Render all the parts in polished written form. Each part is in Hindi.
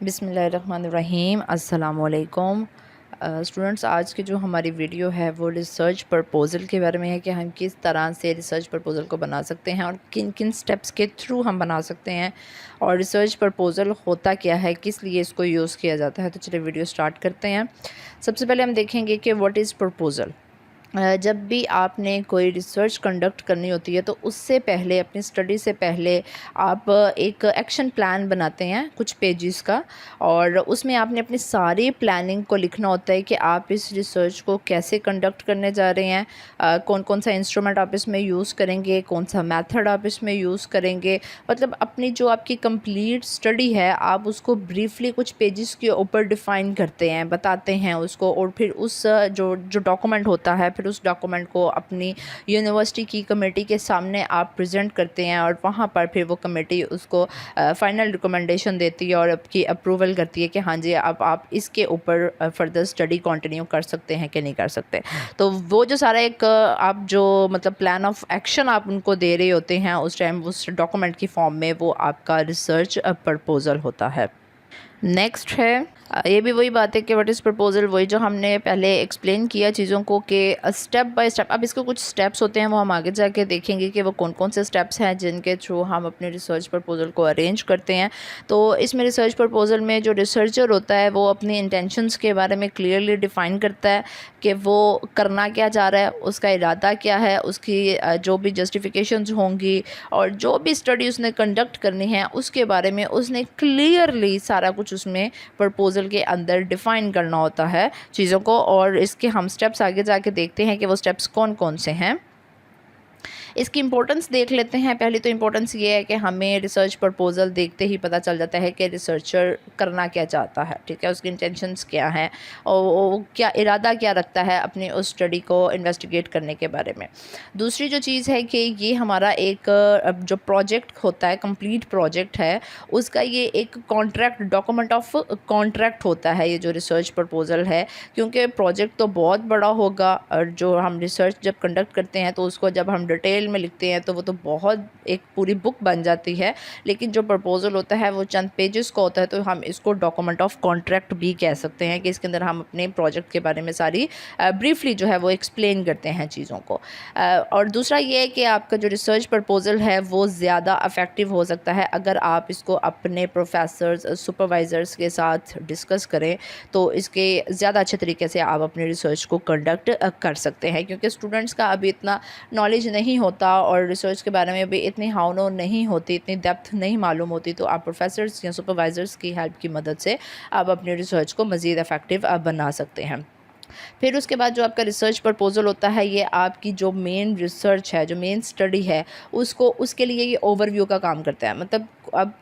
बिस्मिल्लाहिर्रहमानिर्रहीम अस्सलामुअलैकुम। स्टूडेंट्स, आज की जो हमारी वीडियो है वो रिसर्च प्रपोज़ल के बारे में है कि हम किस तरह से रिसर्च प्रपोज़ल को बना सकते हैं और किन किन स्टेप्स के थ्रू हम बना सकते हैं, और रिसर्च प्रपोज़ल होता क्या है, किस लिए इसको यूज़ किया जाता है। तो चलिए वीडियो स्टार्ट करते हैं। सबसे पहले हम देखेंगे कि व्हाट इज़ प्रपोज़ल। जब भी आपने कोई रिसर्च कंडक्ट करनी होती है तो उससे पहले, अपनी स्टडी से पहले आप एक एक्शन प्लान बनाते हैं कुछ पेजेस का, और उसमें आपने अपनी सारी प्लानिंग को लिखना होता है कि आप इस रिसर्च को कैसे कंडक्ट करने जा रहे हैं, कौन कौन सा इंस्ट्रूमेंट आप इसमें यूज़ करेंगे, कौन सा मेथड आप इसमें यूज़ करेंगे। मतलब अपनी जो आपकी कंप्लीट स्टडी है आप उसको ब्रीफली कुछ पेजेस के ऊपर डिफ़ाइन करते हैं, बताते हैं उसको, और फिर उस जो जो डॉक्यूमेंट होता है फिर उस डॉक्यूमेंट को अपनी यूनिवर्सिटी की कमेटी के सामने आप प्रेजेंट करते हैं, और वहाँ पर फिर वो कमेटी उसको फाइनल रिकमेंडेशन देती है और आपकी अप्रूवल करती है कि हाँ जी अब आप इसके ऊपर फर्दर स्टडी कंटिन्यू कर सकते हैं कि नहीं कर सकते। तो वो जो सारा एक आप जो मतलब प्लान ऑफ एक्शन आप उनको दे रहे होते हैं उस टाइम उस डॉक्यूमेंट की फॉर्म में, वो आपका रिसर्च प्रपोज़ल होता है। नेक्स्ट है, ये भी वही बात है कि व्हाट इज़ प्रपोज़ल, वही जो हमने पहले एक्सप्लेन किया चीज़ों को कि स्टेप बाय स्टेप। अब इसके कुछ स्टेप्स होते हैं वो हम आगे जाके देखेंगे कि वो कौन कौन से स्टेप्स हैं जिनके थ्रू हम अपने रिसर्च प्रपोज़ल को अरेंज करते हैं। तो इसमें रिसर्च प्रपोज़ल में जो रिसर्चर होता है वो अपनी इंटेंशंस के बारे में क्लियरली डिफ़ाइन करता है कि वो करना क्या चाह रहा है, उसका इरादा क्या है, उसकी जो भी जस्टिफिकेशंस होंगी और जो भी स्टडी उसने कंडक्ट करनी है उसके बारे में उसने क्लियरली सारा कुछ उसमें प्रपोज़ल के अंदर डिफ़ाइन करना होता है चीज़ों को। और इसके हम स्टेप्स आगे जाके देखते हैं कि वो स्टेप्स कौन कौन से हैं। इसकी इम्पोर्टेंस देख लेते हैं। पहले तो इम्पोर्टेंस ये है कि हमें रिसर्च प्रपोज़ल देखते ही पता चल जाता है कि रिसर्चर करना क्या चाहता है, ठीक है, उसकी इंटेंशंस क्या हैं और वो क्या इरादा क्या रखता है अपनी उस स्टडी को इन्वेस्टिगेट करने के बारे में। दूसरी जो चीज़ है कि ये हमारा एक जो प्रोजेक्ट होता है, कंप्लीट प्रोजेक्ट है, उसका ये एक कॉन्ट्रैक्ट, डॉक्यूमेंट ऑफ कॉन्ट्रैक्ट होता है ये जो रिसर्च प्रपोज़ल है, क्योंकि प्रोजेक्ट तो बहुत बड़ा होगा और जो हम रिसर्च जब कंडक्ट करते हैं तो उसको जब हम डिटेल में लिखते हैं तो वो तो बहुत एक पूरी बुक बन जाती है, लेकिन जो प्रपोज़ल होता है वो चंद पेजेस का होता है, तो हम इसको डॉक्यूमेंट ऑफ कॉन्ट्रैक्ट भी कह सकते हैं कि इसके अंदर हम अपने प्रोजेक्ट के बारे में सारी ब्रीफली जो है वो एक्सप्लेन करते हैं चीज़ों को। और दूसरा ये है कि आपका जो रिसर्च प्रपोज़ल है वो ज़्यादा इफ़ेक्टिव हो सकता है अगर आप इसको अपने प्रोफेसर्स, सुपरवाइज़र्स के साथ डिस्कस करें, तो इसके ज़्यादा अच्छे तरीके से आप अपने रिसर्च को कंडक्ट कर सकते हैं, क्योंकि स्टूडेंट्स का अभी इतना नॉलेज नहीं होता और रिसर्च के बारे में भी इतनी हाव नहीं होती, इतनी डेप्थ नहीं मालूम होती, तो आप प्रोफेसर्स या सुपरवाइज़र्स की हेल्प की मदद से आप अपने रिसर्च को मज़ीद इफ़ेक्टिव बना सकते हैं। फिर उसके बाद जो आपका रिसर्च प्रपोज़ल होता है ये आपकी जो मेन रिसर्च है, जो मेन स्टडी है, उसको उसके लिए ये ओवरव्यू का काम करता है। मतलब अब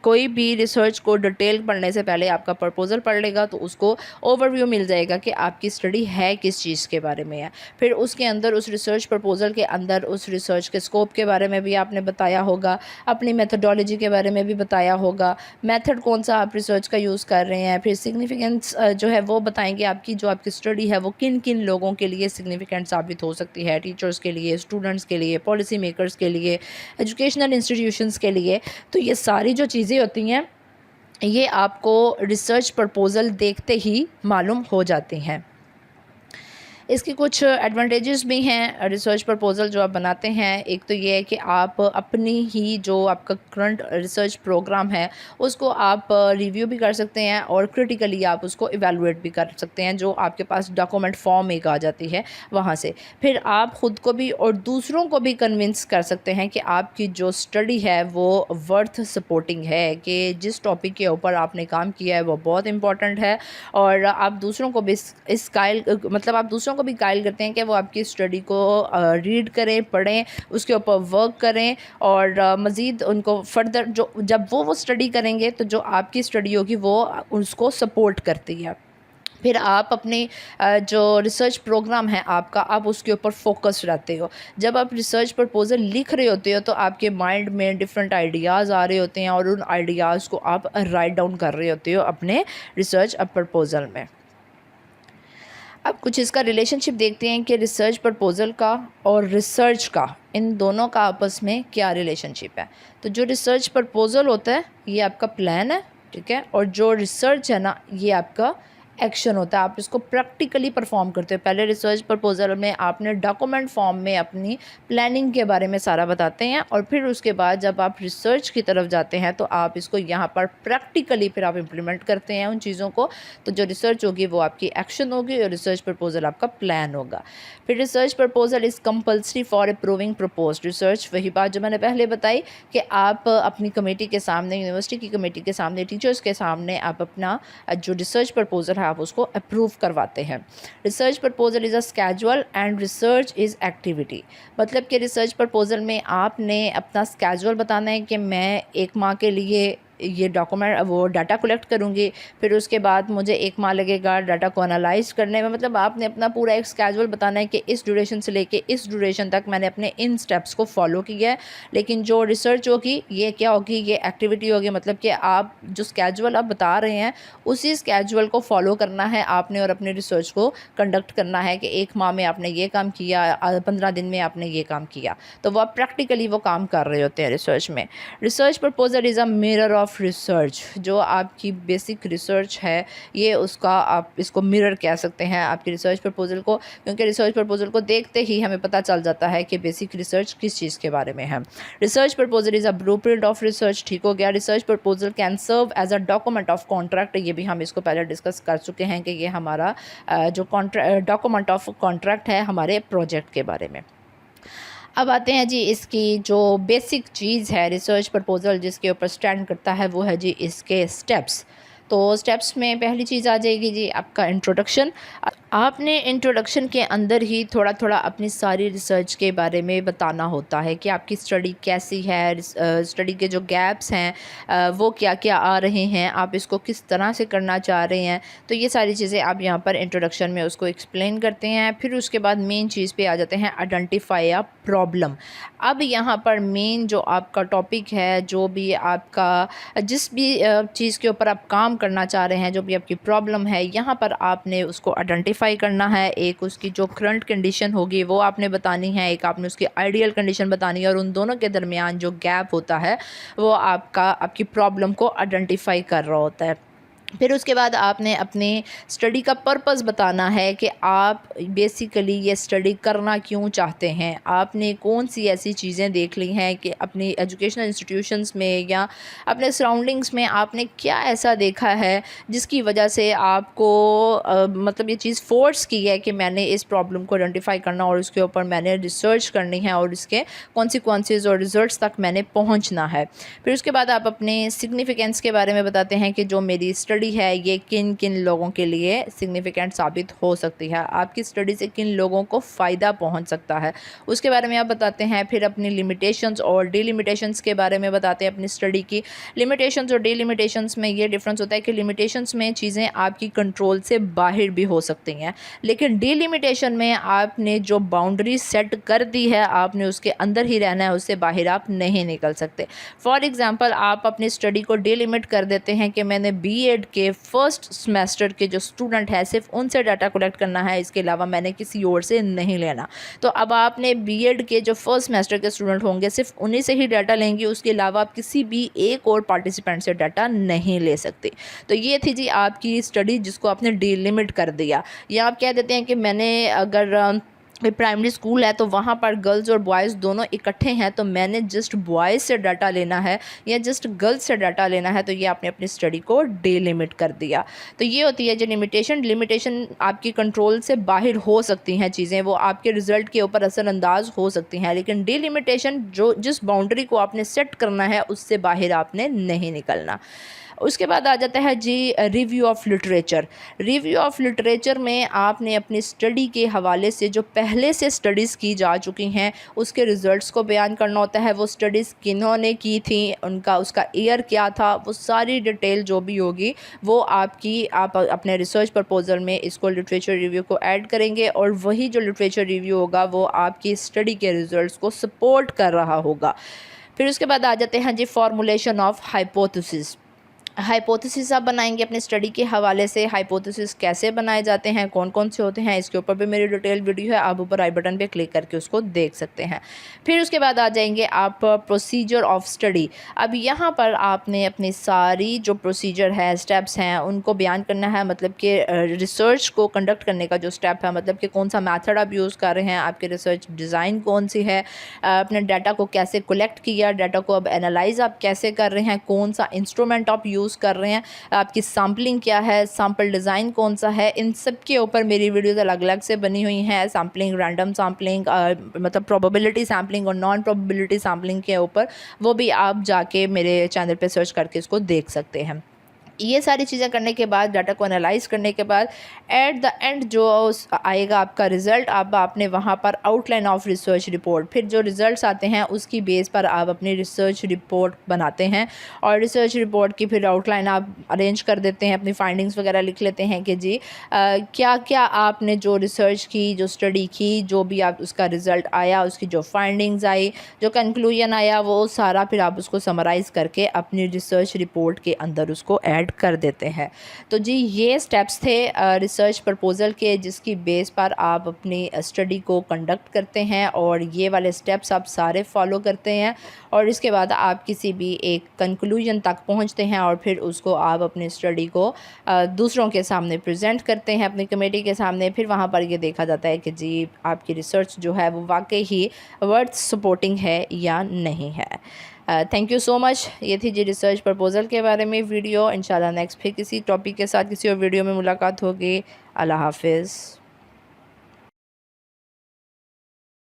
कोई भी रिसर्च को डिटेल पढ़ने से पहले आपका प्रपोज़ल पढ़ लेगा तो उसको ओवरव्यू मिल जाएगा कि आपकी स्टडी है किस चीज़ के बारे में है। फिर उसके अंदर उस रिसर्च प्रपोज़ल के अंदर उस रिसर्च के स्कोप के बारे में भी आपने बताया होगा, अपनी मेथडोलॉजी के बारे में भी बताया होगा, मेथड कौन सा आप रिसर्च का यूज़ कर रहे हैं, फिर सिग्निफिकेंस जो है वो बताएंगे आपकी जो आपकी स्टडी है वो किन किन लोगों के लिए सिग्निफिकेंट साबित हो सकती है, टीचर्स के लिए, स्टूडेंट्स के लिए, पॉलिसी मेकर्स के लिए, एजुकेशनल इंस्टीट्यूशंस के लिए। तो ये सारी जो चीज़ें होती हैं ये आपको रिसर्च प्रपोज़ल देखते ही मालूम हो जाती हैं। इसकी कुछ एडवांटेजेस भी हैं रिसर्च प्रपोज़ल जो आप बनाते हैं। एक तो ये है कि आप अपनी ही जो आपका करंट रिसर्च प्रोग्राम है उसको आप रिव्यू भी कर सकते हैं और क्रिटिकली आप उसको इवैल्यूएट भी कर सकते हैं, जो आपके पास डॉक्यूमेंट फॉर्म एक आ जाती है वहाँ से। फिर आप ख़ुद को भी और दूसरों को भी कन्विंस कर सकते हैं कि आपकी जो स्टडी है वो वर्थ सपोर्टिंग है, कि जिस टॉपिक के ऊपर आपने काम किया है वो बहुत इंपॉर्टेंट है, और आप दूसरों को भी इस कायल मतलब आप दूसरों को भी कायल करते हैं कि वो आपकी स्टडी को रीड करें, पढ़ें, उसके ऊपर वर्क करें, और मज़ीद उनको फर्दर जो जब वो स्टडी करेंगे तो जो आपकी स्टडी होगी वो उसको सपोर्ट करती है। फिर आप अपने जो रिसर्च प्रोग्राम है आपका, आप उसके ऊपर फोकस रहते हो। जब आप रिसर्च प्रपोज़ल लिख रहे होते हो तो आपके माइंड में डिफरेंट आइडियाज़ आ रहे होते हैं और उन आइडियाज़ को आप राइट डाउन कर रहे होते हो अपने रिसर्च प्रपोज़ल में। अब कुछ इसका रिलेशनशिप देखते हैं कि रिसर्च प्रपोज़ल का और रिसर्च का, इन दोनों का आपस में क्या रिलेशनशिप है। तो जो रिसर्च प्रपोज़ल होता है ये आपका प्लान है, ठीक है। और जो रिसर्च है ना, ये आपका एक्शन होता है, आप इसको प्रैक्टिकली परफॉर्म करते हो। पहले रिसर्च प्रपोजल में आपने डॉक्यूमेंट फॉर्म में अपनी प्लानिंग के बारे में सारा बताते हैं, और फिर उसके बाद जब आप रिसर्च की तरफ जाते हैं तो आप इसको यहाँ पर प्रैक्टिकली फिर आप इम्प्लीमेंट करते हैं उन चीज़ों को। तो जो रिसर्च होगी वो आपकी एक्शन होगी और रिसर्च प्रपोजल आपका प्लान होगा। फिर research proposal is compulsory for approving proposed research. वही बात जो मैंने पहले बताई कि आप अपनी कमेटी के सामने, यूनिवर्सिटी की कमेटी के सामने, टीचर्स के सामने आप अपना जो रिसर्च प्रपोजल है आप उसको अप्रूव करवाते हैं। Research proposal is a schedule and research is activity. मतलब कि रिसर्च प्रपोजल में आपने अपना स्केजुअल बताना है कि मैं 1 माह के लिए ये डॉक्यूमेंट वो डाटा कलेक्ट करूँगी, फिर उसके बाद मुझे 1 माह लगेगा डाटा को एनालाइज करने में। मतलब आपने अपना पूरा एक स्केजुअल बताना है कि इस ड्यूरेशन से लेके इस ड्यूरेशन तक मैंने अपने इन स्टेप्स को फॉलो किया है। लेकिन जो रिसर्च होगी ये क्या होगी, ये एक्टिविटी होगी। मतलब कि आप जो स्केजुअल आप बता रहे हैं उसी स्केजुअल को फॉलो करना है आपने, और अपने रिसर्च को कंडक्ट करना है कि 1 माह में आपने ये काम किया, 15 दिन में आपने ये काम किया। तो वो आप प्रैक्टिकली वो काम कर रहे होते हैं रिसर्च में। Research proposal is a mirror of research. जो आपकी बेसिक रिसर्च है ये उसका आप इसको मिरर कह सकते हैं आपकी रिसर्च प्रपोजल को, क्योंकि रिसर्च प्रपोजल को देखते ही हमें पता चल जाता है कि बेसिक रिसर्च किस चीज़ के बारे में है। Research proposal is a blueprint of research. ठीक हो गया। Research proposal can serve as a document of contract. ये भी हम इसको पहले डिस्कस कर चुके हैं कि ये हमारा जो डॉक्यूमेंट ऑफ कॉन्ट्रैक्ट है हमारे प्रोजेक्ट के बारे में। अब आते हैं जी, इसकी जो बेसिक चीज़ है रिसर्च प्रपोजल जिसके ऊपर स्टैंड करता है वो है जी इसके स्टेप्स। तो स्टेप्स में पहली चीज़ आ जाएगी जी आपका इंट्रोडक्शन। आपने इंट्रोडक्शन के अंदर ही थोड़ा थोड़ा अपनी सारी रिसर्च के बारे में बताना होता है कि आपकी स्टडी कैसी है, स्टडी के जो गैप्स हैं वो क्या क्या आ रहे हैं, आप इसको किस तरह से करना चाह रहे हैं। तो ये सारी चीज़ें आप यहाँ पर इंट्रोडक्शन में उसको एक्सप्लेन करते हैं। फिर उसके बाद मेन चीज़ पे आ जाते हैं, आइडेंटिफाई अ प्रॉब्लम। अब यहाँ पर मेन जो आपका टॉपिक है, जो भी आपका जिस भी चीज़ के ऊपर आप काम करना चाह रहे हैं, जो भी आपकी प्रॉब्लम है, यहाँ पर आपने उसको आइडेंटिफाई करना है। एक उसकी जो करंट कंडीशन होगी वो आपने बतानी है, एक आपने उसकी आइडियल कंडीशन बतानी है, और उन दोनों के दरमियान जो गैप होता है वो आपकी प्रॉब्लम को आइडेंटिफाई कर रहा होता है। फिर उसके बाद आपने अपने स्टडी का पर्पस बताना है कि आप बेसिकली ये स्टडी करना क्यों चाहते हैं। आपने कौन सी ऐसी चीज़ें देख ली हैं कि अपनी एजुकेशनल इंस्टीट्यूशंस में या अपने सराउंडिंग्स में आपने क्या ऐसा देखा है जिसकी वजह से आपको मतलब ये चीज़ फोर्स की है कि मैंने इस प्रॉब्लम को आइडेंटिफाई करना और उसके ऊपर मैंने रिसर्च करनी है और इसके कॉन्सिक्वेंसेस और रिजल्ट्स तक मैंने पहुँचना है। फिर उसके बाद आप अपने सिग्निफिकेंस के बारे में बताते हैं कि जो मेरी स्टडी है ये किन किन लोगों के लिए सिग्निफिकेंट साबित हो सकती है, आपकी स्टडी से किन लोगों को फ़ायदा पहुंच सकता है, उसके बारे में आप बताते हैं। फिर अपनी लिमिटेशंस और डिलिमिटेशंस के बारे में बताते हैं। अपनी स्टडी की लिमिटेशंस और डिलिमिटेशंस में ये डिफरेंस होता है कि लिमिटेशंस में चीज़ें आपकी कंट्रोल से बाहर भी हो सकती हैं, लेकिन डिलिमिटेशन में आपने जो बाउंड्री सेट कर दी है आपने उसके अंदर ही रहना है, उससे बाहर आप नहीं निकल सकते। फॉर एग्ज़ाम्पल, आप अपनी स्टडी को डिलिमिट कर देते हैं कि मैंने बीएड के फर्स्ट सेमेस्टर के जो स्टूडेंट है सिर्फ उनसे डाटा कलेक्ट करना है, इसके अलावा मैंने किसी और से नहीं लेना। तो अब आपने बीएड के जो फर्स्ट सेमेस्टर के स्टूडेंट होंगे सिर्फ उन्हीं से ही डाटा लेंगे, उसके अलावा आप किसी भी एक और पार्टिसिपेंट से डाटा नहीं ले सकते। तो ये थी जी आपकी स्टडी जिसको आपने डिलिमिट कर दिया। या आप कह देते हैं कि मैंने अगर प्राइमरी स्कूल है तो वहाँ पर गर्ल्स और बॉयज़ दोनों इकट्ठे हैं, तो मैंने जस्ट बॉयज़ से डाटा लेना है या जस्ट गर्ल्स से डाटा लेना है, तो ये आपने अपनी स्टडी को डिलिमिट कर दिया। तो ये होती है जो लिमिटेशन आपकी कंट्रोल से बाहर हो सकती हैं चीज़ें, वो आपके रिज़ल्ट के ऊपर असरअंदाज हो सकती हैं, लेकिन डिलिमिटेशन जो जिस बाउंड्री को आपने सेट करना है उससे बाहर आपने नहीं निकलना। उसके बाद आ जाता है जी review of literature. Review of literature में आपने अपनी स्टडी के हवाले से जो पहले से स्टडीज़ की जा चुकी हैं उसके रिज़ल्ट्स को बयान करना होता है। वो स्टडीज़ किन्होंने की थी, उसका ईयर क्या था, वो सारी डिटेल जो भी होगी वो आप अपने रिसर्च प्रपोजल में इसको लिटरेचर रिव्यू को ऐड करेंगे, और वही जो लिटरेचर रिव्यू होगा वो आपकी स्टडी के रिज़ल्ट्स को सपोर्ट कर रहा होगा। फिर उसके बाद आ जाते हैं जी फॉर्मुलेशन ऑफ हाइपोथेसिस। हाइपोथेसिस आप बनाएंगे अपने स्टडी के हवाले से। हाइपोथेसिस कैसे बनाए जाते हैं, कौन कौन से होते हैं, इसके ऊपर भी मेरी डिटेल वीडियो है, आप ऊपर आई बटन पे क्लिक करके उसको देख सकते हैं। फिर उसके बाद आ जाएंगे आप प्रोसीजर ऑफ स्टडी। अब यहाँ पर आपने अपनी सारी जो प्रोसीजर है, स्टेप्स हैं, उनको बयान करना है। मतलब कि रिसर्च को कंडक्ट करने का जो स्टेप है, मतलब कि कौन सा मेथड आप यूज़ कर रहे हैं, आपके रिसर्च डिज़ाइन कौन सी है, अपने डाटा को कैसे कलेक्ट किया, डाटा को अब एनालाइज आप कैसे कर रहे हैं, कौन सा इंस्ट्रूमेंट आप यूज़ कर रहे हैं, आपकी सैम्पलिंग क्या है, सैम्पल डिज़ाइन कौन सा है, इन सब के ऊपर मेरी वीडियोज़ अलग अलग से बनी हुई हैं। सैम्पलिंग, रैंडम सैम्पलिंग, मतलब प्रोबेबिलिटी सैम्पलिंग और नॉन प्रोबेबिलिटी सैम्पलिंग के ऊपर, वो भी आप जाके मेरे चैनल पे सर्च करके इसको देख सकते हैं। ये सारी चीज़ें करने के बाद, डाटा को एनालाइज करने के बाद, एट द एंड जो आएगा आपका रिज़ल्ट, अब आपने वहाँ पर आउटलाइन ऑफ रिसर्च रिपोर्ट, फिर जो रिज़ल्ट्स आते हैं उसकी बेस पर आप अपनी रिसर्च रिपोर्ट बनाते हैं। और रिसर्च रिपोर्ट की फिर आउटलाइन आप अरेंज कर देते हैं, अपनी फाइंडिंग्स वगैरह लिख लेते हैं कि जी क्या क्या आपने जो रिसर्च की, जो स्टडी की, जो भी आप उसका रिज़ल्ट आया, उसकी जो फाइंडिंग्स आई, जो कंक्लूजन आया, वो सारा फिर आप उसको समराइज़ करके अपनी रिसर्च रिपोर्ट के अंदर उसको ऐड कर देते हैं। तो जी ये स्टेप्स थे रिसर्च प्रपोज़ल के, जिसकी बेस पर आप अपनी स्टडी को कंडक्ट करते हैं, और ये वाले स्टेप्स आप सारे फॉलो करते हैं, और इसके बाद आप किसी भी एक कंक्लूजन तक पहुंचते हैं, और फिर उसको आप अपनी स्टडी को दूसरों के सामने प्रेजेंट करते हैं, अपनी कमेटी के सामने। फिर वहाँ पर ये देखा जाता है कि जी आपकी रिसर्च जो है वो वाकई ही वर्थ सपोर्टिंग है या नहीं है। Thank you so much. ये थी जी रिसर्च प्रपोज़ल के बारे में वीडियो। इंशाल्लाह नेक्स्ट फिर किसी टॉपिक के साथ किसी और वीडियो में मुलाकात होगी। अल्लाह हाफिज़।